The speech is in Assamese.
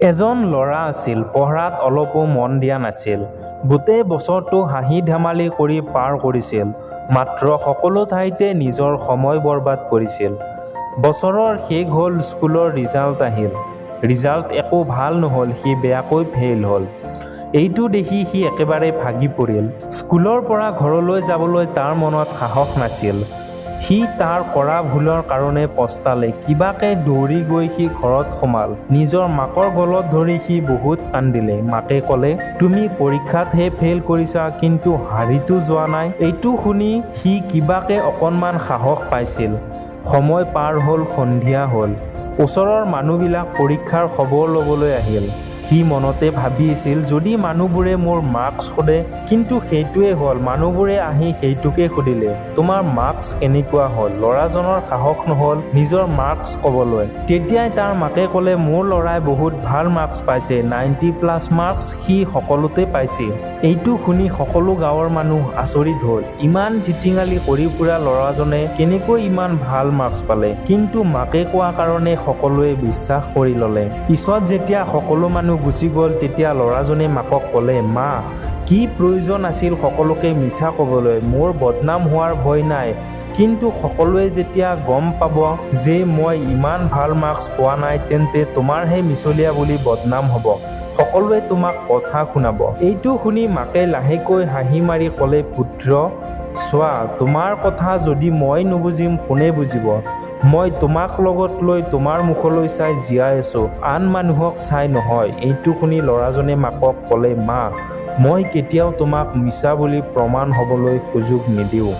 এজন ল'ৰা আছিল, পঢ়াত অলপো মন দিয়া নাছিল। গোটেই বছৰটো হাঁহি ধেমালি কৰি পাৰ কৰিছিল, মাত্ৰ সকলো ঠাইতে নিজৰ সময় বৰবাদ কৰিছিল। বছৰৰ শেষ হ'ল, স্কুলৰ ৰিজাল্ট আহিল। ৰিজাল্ট একো ভাল নহ'ল, সি বেয়াকৈ ফেইল হ'ল। এইটো দেখি সি একেবাৰে ভাগি পৰিল। স্কুলৰ পৰা ঘৰলৈ যাবলৈ তাৰ মনত সাহস নাছিল। সি তাৰ কৰা ভুলৰ কাৰণে পস্তালে। কিবাকে দৌৰি গৈ সি ঘৰত সোমাল। নিজৰ মাকৰ গলত ধৰি সি বহুত কান্দিলে। মাকে ক'লে, তুমি পৰীক্ষাতহে ফেইল কৰিছা, কিন্তু হাৰিতো যোৱা নাই। এইটো শুনি সি কিবাকে অকণমান সাহস পাইছিল। সময় পাৰ হ'ল, সন্ধিয়া হ'ল। ওচৰৰ মানুহবিলাক পৰীক্ষাৰ খবৰ ল'বলৈ আহিল। সি মনতে ভাবি আছিল, যদি মানুহবোৰে মোৰ মাৰ্কছ সোধে, কিন্তু সেইটোৱে হ'ল, মানুহবোৰে আহি সেইটোকে সুধিলে, তোমাৰ মাৰ্কছ কেনেকুৱা হ'ল? ল'ৰাজনৰ সাহস নহ'ল নিজৰ মাৰ্কছ ক'বলৈ। তেতিয়াই তাৰ মাকে ক'লে, মোৰ ল'ৰাই বহুত ভাল মাৰ্কছ পাইছে, 90+ মাৰ্কছ সি সকলোতে পাইছে। এইটো শুনি সকলো গাঁৱৰ মানুহ আচৰিত হ'ল। ইমান ধিটিঙালি কৰি ফুৰা ল'ৰাজনে কেনেকৈ ইমান ভাল মাৰ্কছ পালে? কিন্তু মাকে কোৱা কাৰণে সকলোৱে বিশ্বাস কৰি ল'লে। পিছত যেতিয়া সকলো মানুহ গুচি গ'ল, তেতিয়া ল'ৰাজনে মাকক ক'লে, মা, কি প্ৰয়োজন আছিল সকলোকে মিছা ক'বলৈ? মোৰ বদনাম হোৱাৰ ভয় নাই, কিন্তু সকলোৱে যেতিয়া গম পাব যে মই ইমান ভাল মাৰ্কছ পোৱা নাই, তেন্তে তোমাৰহে মিছলীয়া বুলি বদনাম হ'ব। সকলোৱে তোমাক কথা শুনাব। এইটো শুনি মাকে লাহেকৈ হাঁহি মাৰি ক'লে, পুত্ৰ, চোৱা, তোমাৰ কথা যদি মই নুবুজিম কোনে বুজিব? মই তোমাক লগত লৈ তোমাৰ মুখলৈ চাই জীয়াই আছোঁ, আন মানুহক চাই নহয়। এইটো শুনি ল'ৰাজনে মাকক ক'লে, মা, মই কেতিয়াও তোমাক মিছা বুলি প্ৰমাণ হ'বলৈ সুযোগ নিদিওঁ।